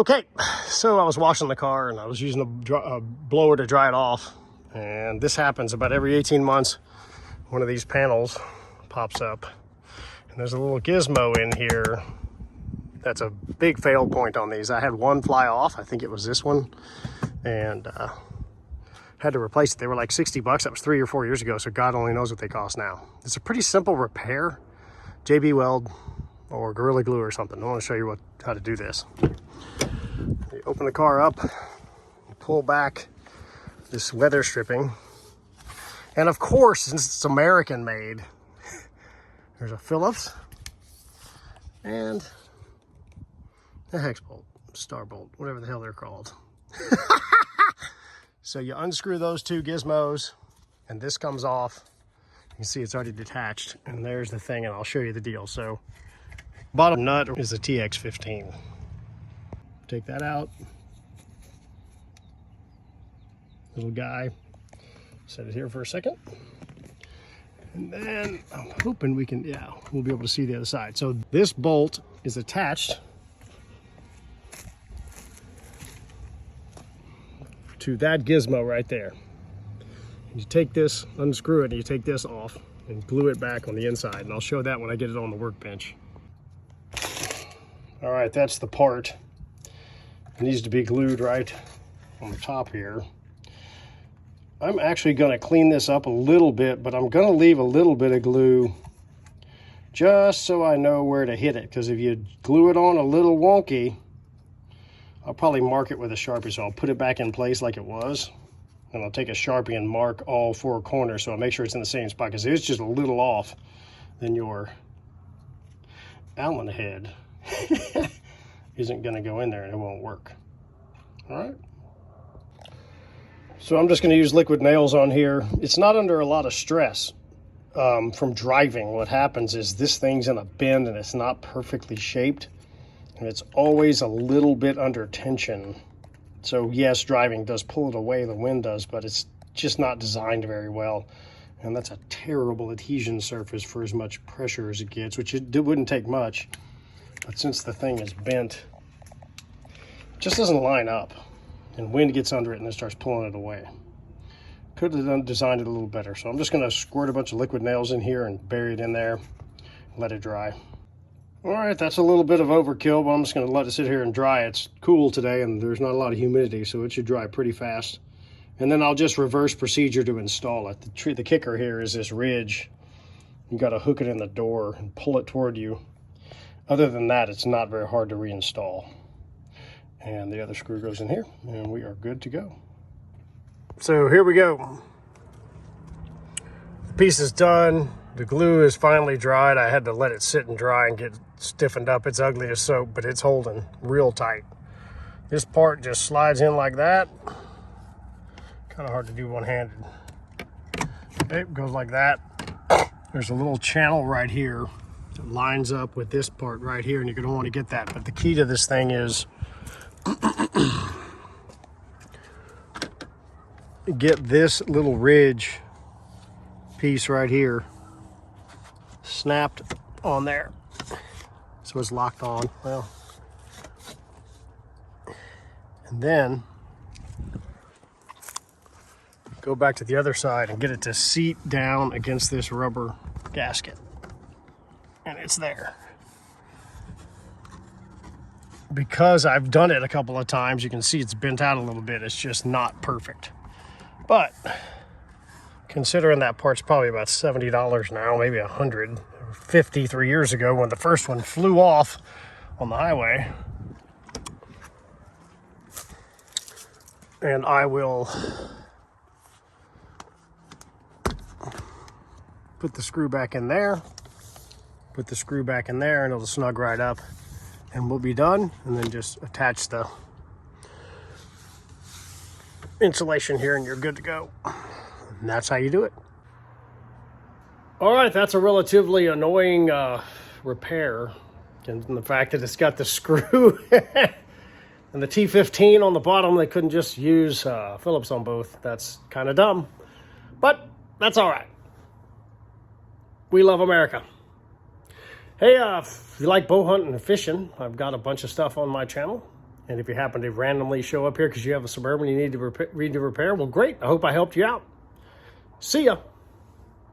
Okay, so I was washing the car and I was using a blower to dry it off. And this happens about every 18 months. One of these panels pops up. And there's a little gizmo in here. That's a big fail point on these. I had one fly off. I think it was this one. And had to replace it. They were like 60 bucks. That was 3 or 4 years ago. So God only knows what they cost now. It's a pretty simple repair. JB Weld or Gorilla Glue or something. I want to show you how to do this. You open the car up, you pull back this weather stripping, and of course, since it's American made, there's a Phillips and a hex bolt, star bolt, whatever the hell they're called. So you unscrew those two gizmos and this comes off. You can see it's already detached, and there's the thing, and I'll show you the deal. So bottom nut is a TX15. Take that out. Little guy. Set it here for a second. And then I'm hoping we'll be able to see the other side. So this bolt is attached to that gizmo right there. You take this, unscrew it, and you take this off and glue it back on the inside. And I'll show that when I get it on the workbench. All right, that's the part. It needs to be glued right on the top here. I'm actually going to clean this up a little bit, but I'm going to leave a little bit of glue just so I know where to hit it, because if you glue it on a little wonky, I'll probably mark it with a Sharpie. So I'll put it back in place like it was, and I'll take a Sharpie and mark all four corners so I make sure it's in the same spot, because if it's just a little off, then your Allen head isn't going to go in there and it won't work. All right. So I'm just going to use liquid nails on here. It's not under a lot of stress from driving. What happens is this thing's in a bend and it's not perfectly shaped, and it's always a little bit under tension. So yes, driving does pull it away, the wind does, but it's just not designed very well. And that's a terrible adhesion surface for as much pressure as it gets, which it wouldn't take much. But since the thing is bent, it just doesn't line up, and wind gets under it and it starts pulling it away. Could have designed it a little better. So I'm just going to squirt a bunch of liquid nails in here and bury it in there and let it dry. All right, that's a little bit of overkill, but I'm just going to let it sit here and dry. It's cool today and there's not a lot of humidity, so it should dry pretty fast. And then I'll just reverse procedure to install it. The kicker here is this ridge. You got to hook it in the door and pull it toward you. Other than that, it's not very hard to reinstall. And the other screw goes in here, and we are good to go. So here we go. The piece is done. The glue is finally dried. I had to let it sit and dry and get stiffened up. It's ugly as soap, but it's holding real tight. This part just slides in like that. Kind of hard to do one-handed. Okay, it goes like that. There's a little channel right here that lines up with this part right here, and you're going to want to get that. But the key to this thing is get this little ridge piece right here snapped on there so it's locked on. Well, and then go back to the other side and get it to seat down against this rubber gasket, and it's there. Because I've done it a couple of times, you can see it's bent out a little bit. It's just not perfect. But considering that part's probably about $70 now, maybe $150 3 years ago when the first one flew off on the highway. And I will put the screw back in there, put the screw back in there, and it'll snug right up. And we'll be done, and then just attach the insulation here and you're good to go. And that's how you do it. All right, that's a relatively annoying repair, and the fact that it's got the screw and the T15 on the bottom. They couldn't just use Phillips on both. That's kind of dumb, but that's all right. We love America. Hey, if you like bow hunting and fishing, I've got a bunch of stuff on my channel. And if you happen to randomly show up here because you have a Suburban you need to repair, well, great. I hope I helped you out. See ya.